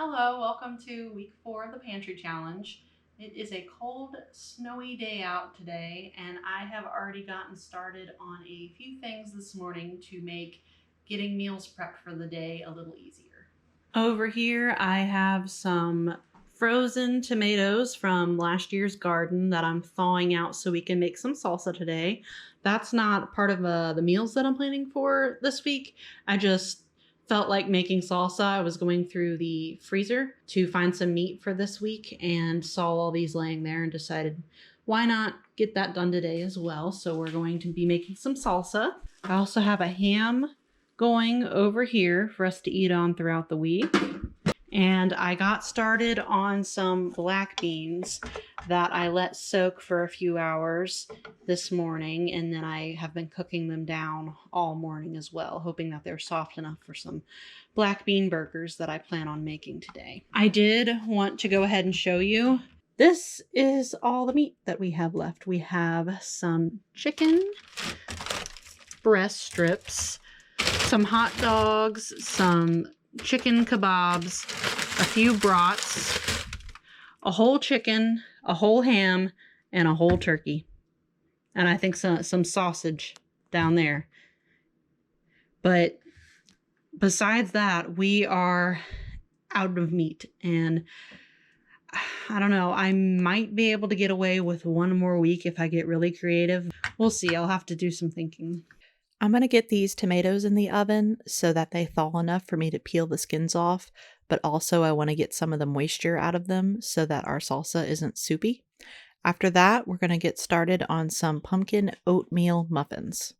Hello, welcome to week 4 of the Pantry Challenge. It is a cold, snowy day out today, and I have already gotten started on a few things this morning to make getting meals prepped for the day a little easier. Over here, I have some frozen tomatoes from last year's garden that I'm thawing out so we can make some salsa today. That's not part of the meals that I'm planning for this week. I just felt like making salsa. I was going through the freezer to find some meat for this week and saw all these laying there and decided why not get that done today as well. So we're going to be making some salsa. I also have a ham going over here for us to eat on throughout the week. And I got started on some black beans that I let soak for a few hours this morning, and then I have been cooking them down all morning as well, hoping that they're soft enough for some black bean burgers that I plan on making today. I did want to go ahead and show you. This is all the meat that we have left. We have some chicken breast strips, some hot dogs, some chicken kebabs, a few brats, a whole chicken, a whole ham, and a whole turkey. And I think some sausage down there. But besides that, we are out of meat. And I don't know, I might be able to get away with one more week if I get really creative. We'll see. I'll have to do some thinking. I'm going to get these tomatoes in the oven so that they thaw enough for me to peel the skins off, but also I want to get some of the moisture out of them so that our salsa isn't soupy. After that, we're going to get started on some pumpkin oatmeal muffins.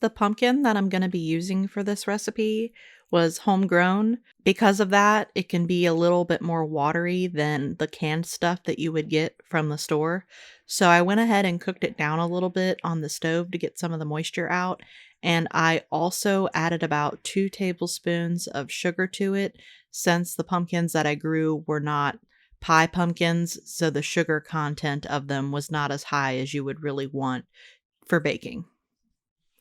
The pumpkin that I'm going to be using for this recipe was homegrown. Because of that, it can be a little bit more watery than the canned stuff that you would get from the store. So I went ahead and cooked it down a little bit on the stove to get some of the moisture out. And I also added about 2 tablespoons of sugar to it since the pumpkins that I grew were not pie pumpkins, so the sugar content of them was not as high as you would really want for baking.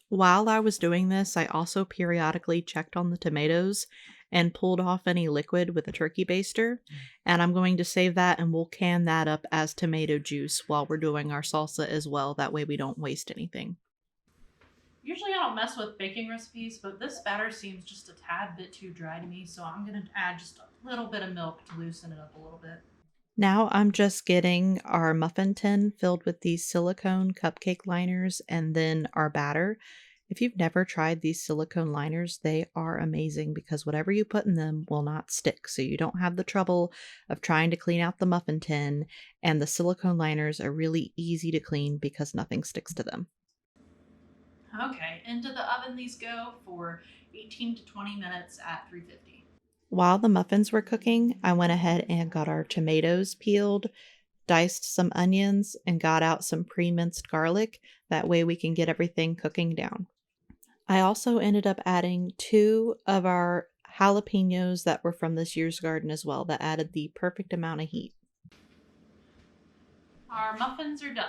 While I was doing this, I also periodically checked on the tomatoes and pulled off any liquid with a turkey baster, and I'm going to save that and we'll can that up as tomato juice while we're doing our salsa as well. That way we don't waste anything. Usually I don't mess with baking recipes, but this batter seems just a tad bit too dry to me, so I'm going to add just a little bit of milk to loosen it up a little bit. Now I'm just getting our muffin tin filled with these silicone cupcake liners and then our batter. If you've never tried these silicone liners, they are amazing because whatever you put in them will not stick. So you don't have the trouble of trying to clean out the muffin tin, and the silicone liners are really easy to clean because nothing sticks to them. Okay, into the oven these go for 18 to 20 minutes at 350. While the muffins were cooking, I went ahead and got our tomatoes peeled, diced some onions, and got out some pre-minced garlic. That way we can get everything cooking down. I also ended up adding 2 of our jalapenos that were from this year's garden as well, that added the perfect amount of heat. Our muffins are done.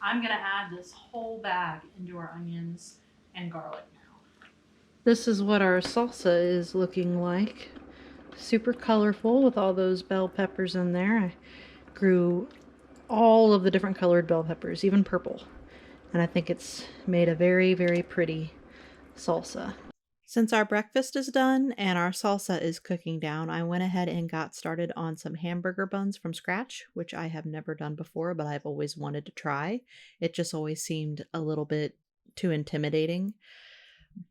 I'm going to add this whole bag into our onions and garlic now. This is what our salsa is looking like. Super colorful with all those bell peppers in there. I grew all of the different colored bell peppers, even purple. And I think it's made a very, very pretty salsa. Since our breakfast is done and our salsa is cooking down, I went ahead and got started on some hamburger buns from scratch, which I have never done before, but I've always wanted to try. It just always seemed a little bit too intimidating.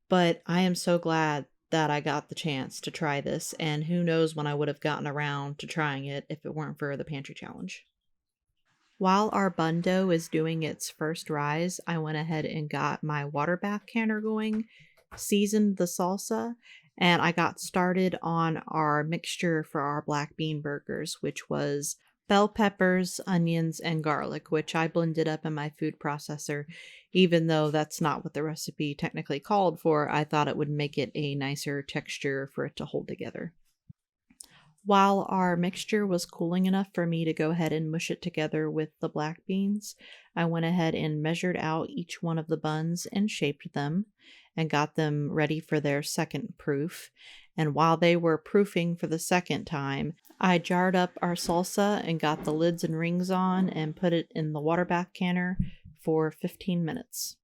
But I am so glad that I got the chance to try this, and who knows when I would have gotten around to trying it if it weren't for the Pantry Challenge. While our bun dough is doing its first rise, I went ahead and got my water bath canner going, seasoned the salsa, and I got started on our mixture for our black bean burgers, which was bell peppers, onions, and garlic, which I blended up in my food processor. Even though that's not what the recipe technically called for, I thought it would make it a nicer texture for it to hold together. While our mixture was cooling enough for me to go ahead and mush it together with the black beans, I went ahead and measured out each one of the buns and shaped them and got them ready for their second proof. And while they were proofing for the second time, I jarred up our salsa and got the lids and rings on and put it in the water bath canner for 15 minutes.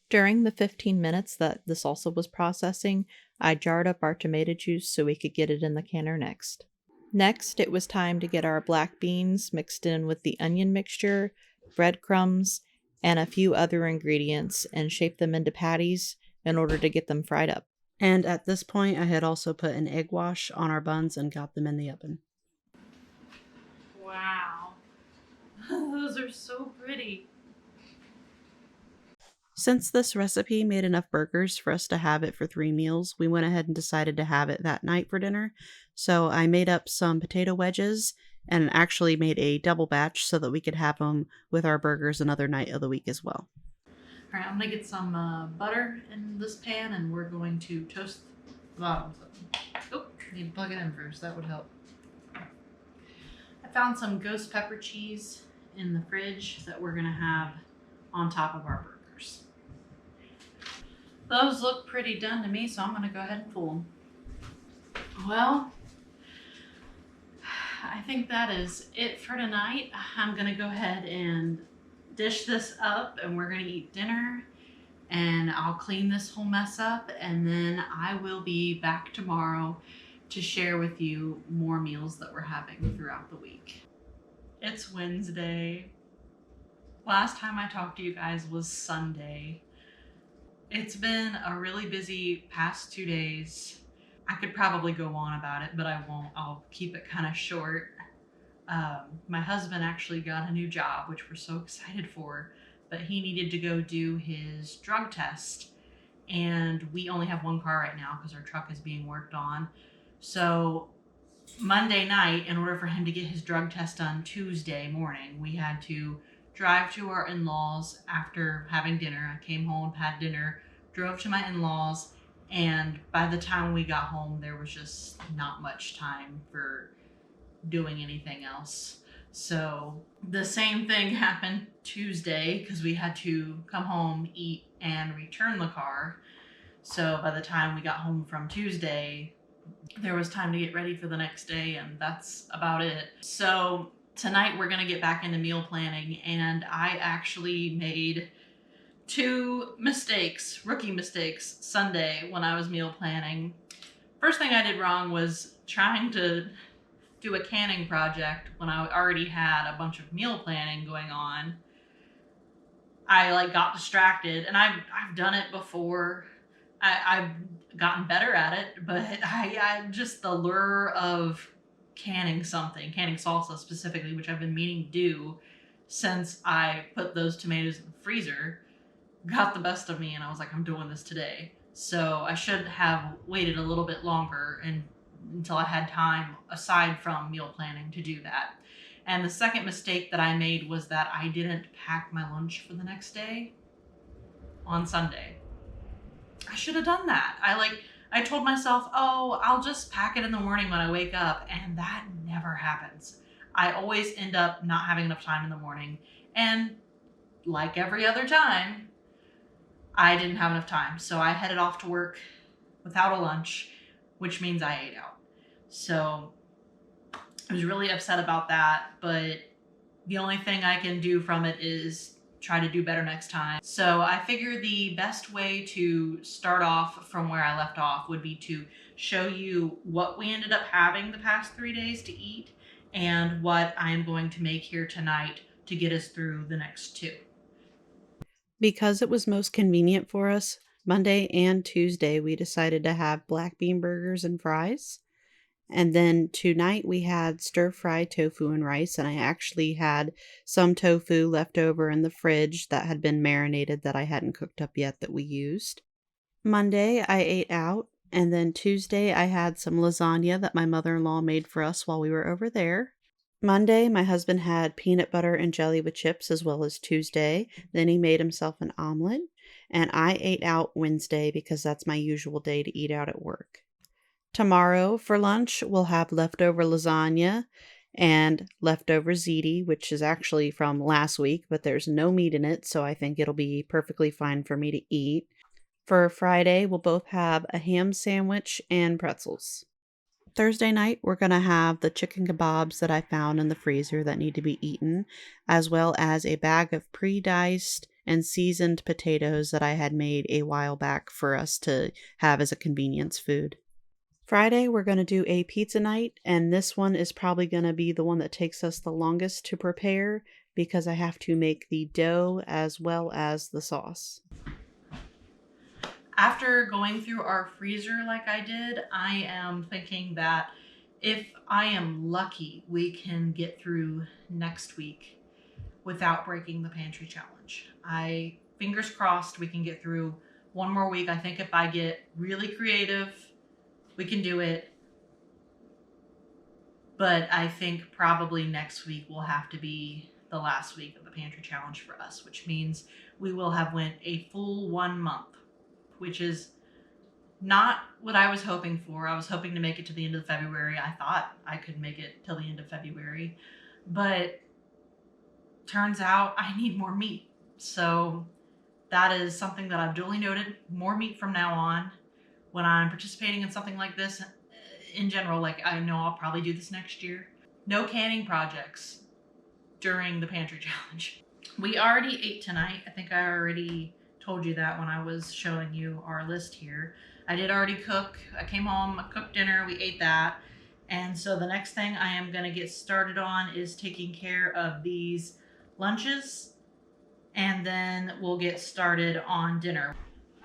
During the 15 minutes that the salsa was processing, I jarred up our tomato juice so we could get it in the canner next. Next, it was time to get our black beans mixed in with the onion mixture, breadcrumbs, and a few other ingredients and shape them into patties in order to get them fried up. And at this point, I had also put an egg wash on our buns and got them in the oven. Wow. Those are so pretty. Since this recipe made enough burgers for us to have it for 3 meals, we went ahead and decided to have it that night for dinner. So I made up some potato wedges and actually made a double batch so that we could have them with our burgers another night of the week as well. All right, I'm gonna get some butter in this pan, and we're going to toast the bottoms of them. Oh, need to plug it in first. That would help. I found some ghost pepper cheese in the fridge that we're gonna have on top of our burgers. Those look pretty done to me, so I'm gonna go ahead and fool them. Well, I think that is it for tonight. I'm gonna go ahead and dish this up, and we're gonna eat dinner, and I'll clean this whole mess up, and then I will be back tomorrow to share with you more meals that we're having throughout the week. It's Wednesday. Last time I talked to you guys was Sunday. It's been a really busy past 2 days. I could probably go on about it, but I won't. I'll keep it kind of short. My husband actually got a new job, which we're so excited for, but he needed to go do his drug test. And we only have one car right now because our truck is being worked on. So Monday night, in order for him to get his drug test done Tuesday morning, we had to drive to our in-laws after having dinner. I came home, had dinner, drove to my in-laws, and by the time we got home, there was just not much time for doing anything else. So the same thing happened Tuesday because we had to come home, eat, and return the car. So by the time we got home from Tuesday, there was time to get ready for the next day, and that's about it. So tonight we're going to get back into meal planning, and I actually made 2 mistakes, rookie mistakes, Sunday when I was meal planning. First thing I did wrong was trying to do a canning project when I already had a bunch of meal planning going on. I got distracted, and I've done it before. I've gotten better at it, but I just the lure of canning salsa specifically, which I've been meaning to do since I put those tomatoes in the freezer, got the best of me, and I was like, I'm doing this today. So I should have waited a little bit longer until I had time aside from meal planning to do that. And the second mistake that I made was that I didn't pack my lunch for the next day on Sunday. I should have done that. I told myself, oh, I'll just pack it in the morning when I wake up, and that never happens. I always end up not having enough time in the morning, and like every other time, I didn't have enough time. So I headed off to work without a lunch, which means I ate out. So I was really upset about that, but the only thing I can do from it is try to do better next time. So I figure the best way to start off from where I left off would be to show you what we ended up having the past 3 days to eat and what I am going to make here tonight to get us through the next 2. Because it was most convenient for us, Monday and Tuesday we decided to have black bean burgers and fries. And then tonight we had stir-fry tofu and rice, and I actually had some tofu left over in the fridge that had been marinated that I hadn't cooked up yet that we used. Monday I ate out, and then Tuesday I had some lasagna that my mother-in-law made for us while we were over there. Monday my husband had peanut butter and jelly with chips, as well as Tuesday. Then he made himself an omelet, and I ate out Wednesday because that's my usual day to eat out at work. Tomorrow for lunch, we'll have leftover lasagna and leftover ziti, which is actually from last week, but there's no meat in it, so I think it'll be perfectly fine for me to eat. For Friday, we'll both have a ham sandwich and pretzels. Thursday night, we're going to have the chicken kebabs that I found in the freezer that need to be eaten, as well as a bag of pre-diced and seasoned potatoes that I had made a while back for us to have as a convenience food. Friday, we're going to do a pizza night, and this one is probably going to be the one that takes us the longest to prepare because I have to make the dough as well as the sauce. After going through our freezer like I did, I am thinking that if I am lucky, we can get through next week without breaking the pantry challenge. Fingers crossed we can get through one more week. I think if I get really creative, we can do it. But I think probably next week will have to be the last week of the pantry challenge for us, which means we will have went a full 1 month, which is not what I was hoping for. I was hoping to make it to the end of February. I thought I could make it till the end of February, but turns out I need more meat. So that is something that I've duly noted. More meat from now on. When I'm participating in something like this, in general, like I know I'll probably do this next year. No canning projects during the pantry challenge. We already ate tonight. I think I already told you that when I was showing you our list here. I did already cook. I came home, I cooked dinner, we ate that. And so the next thing I am going to get started on is taking care of these lunches, and then we'll get started on dinner.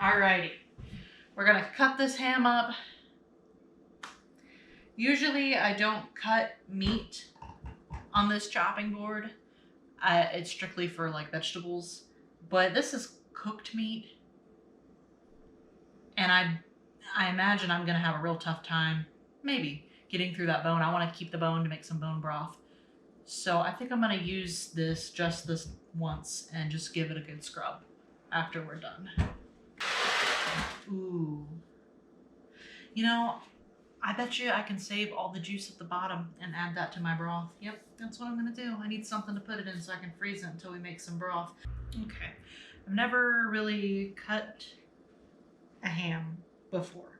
Alrighty, we're going to cut this ham up. Usually I don't cut meat on this chopping board. It's strictly for like vegetables, but this is cooked meat, and I imagine I'm gonna have a real tough time maybe getting through that bone. I want to keep the bone to make some bone broth, so I think I'm gonna use this once and just give it a good scrub after we're done. Ooh, you know, I bet you I can save all the juice at the bottom and add that to my broth. Yep, that's what I'm gonna do. I need something to put it in so I can freeze it until we make some broth. Okay, I've never really cut a ham before.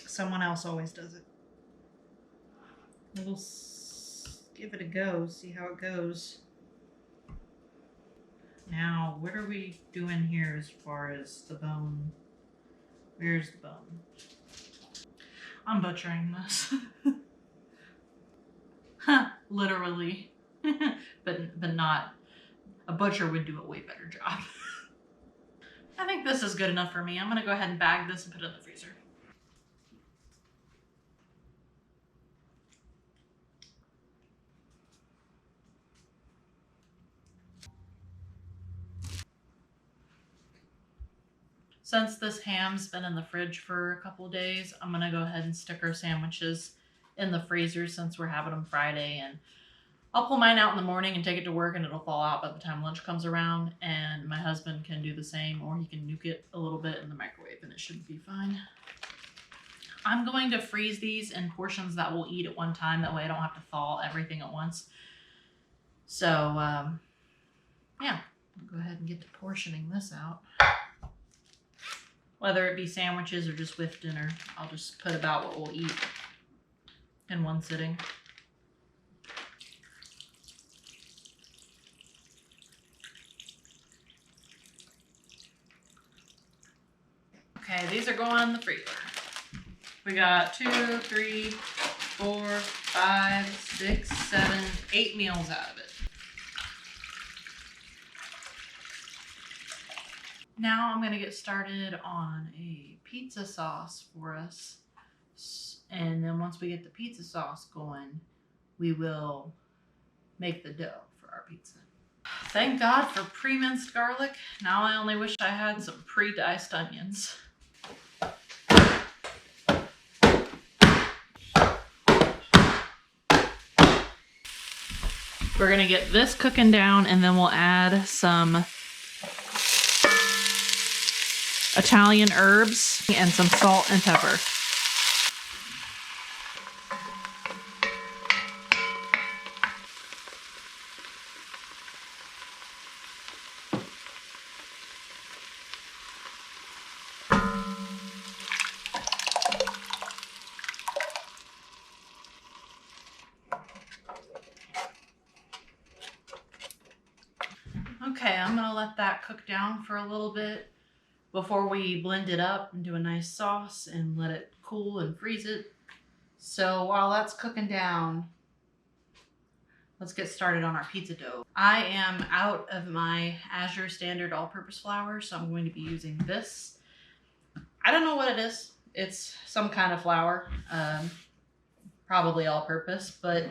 Someone else always does it. We'll give it a go, see how it goes. Now, what are we doing here as far as the bone? Where's the bone? I'm butchering this. Literally. but not. A butcher would do a way better job. I think this is good enough for me. I'm gonna go ahead and bag this and put it in the freezer. Since this ham's been in the fridge for a couple of days, I'm gonna go ahead and stick our sandwiches in the freezer since we're having them Friday, and I'll pull mine out in the morning and take it to work, and it'll thaw out by the time lunch comes around, and my husband can do the same, or he can nuke it a little bit in the microwave and it should be fine. I'm going to freeze these in portions that we'll eat at one time. That way I don't have to thaw everything at once. So, yeah, I'll go ahead and get to portioning this out. Whether it be sandwiches or just with dinner, I'll just put about what we'll eat in one sitting. Okay, these are going in the freezer. We got 2, 3, 4, 5, 6, 7, 8 meals out of it. Now I'm gonna get started on a pizza sauce for us. And then once we get the pizza sauce going, we will make the dough for our pizza. Thank God for pre-minced garlic. Now I only wish I had some pre-diced onions. We're gonna get this cooking down, and then we'll add some Italian herbs and some salt and pepper. Okay, I'm gonna let that cook down for a little bit before we blend it up and do a nice sauce and let it cool and freeze it. So while that's cooking down, let's get started on our pizza dough. I am out of my Azure Standard All-Purpose Flour, so I'm going to be using this. I don't know what it is. It's some kind of flour, probably all-purpose, but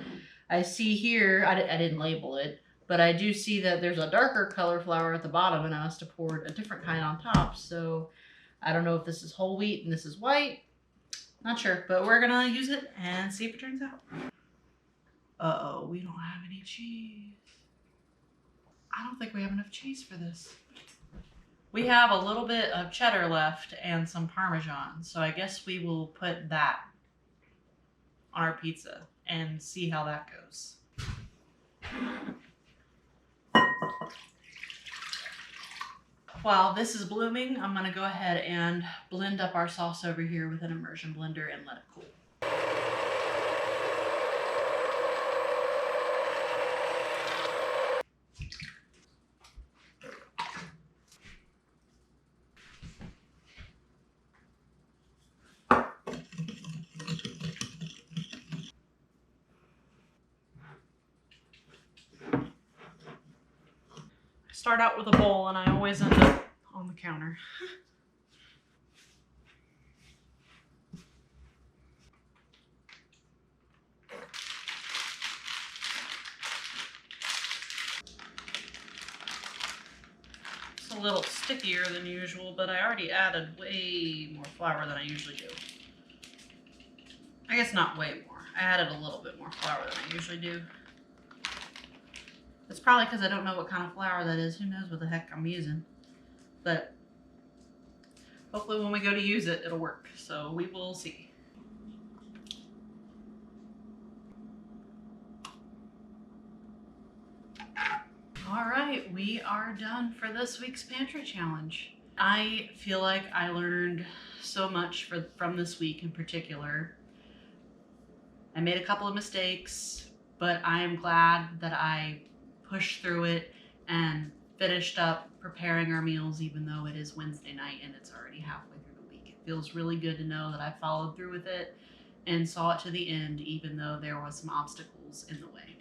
I see here, I didn't label it, but I do see that there's a darker color flour at the bottom, and I must have poured a different kind on top. So I don't know if this is whole wheat and this is white. Not sure, but we're gonna use it and see if it turns out. Uh-oh, we don't have any cheese. I don't think we have enough cheese for this. We have a little bit of cheddar left and some Parmesan, so I guess we will put that on our pizza and see how that goes. While this is blooming, I'm gonna go ahead and blend up our sauce over here with an immersion blender and let it cool. Start out with a bowl and I always end up on the counter. It's a little stickier than usual, but I already added way more flour than I usually do. I guess not way more. I added a little bit more flour than I usually do. It's probably because I don't know what kind of flour that is. Who knows what the heck I'm using. But hopefully when we go to use it, it'll work. So we will see. All right, we are done for this week's Pantry Challenge. I feel like I learned so much from this week in particular. I made a couple of mistakes, but I am glad that I pushed through it and finished up preparing our meals, even though it is Wednesday night and it's already halfway through the week. It feels really good to know that I followed through with it and saw it to the end, even though there was some obstacles in the way.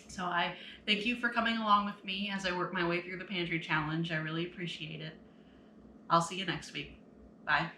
So I thank you for coming along with me as I work my way through the Pantry Challenge. I really appreciate it. I'll see you next week. Bye.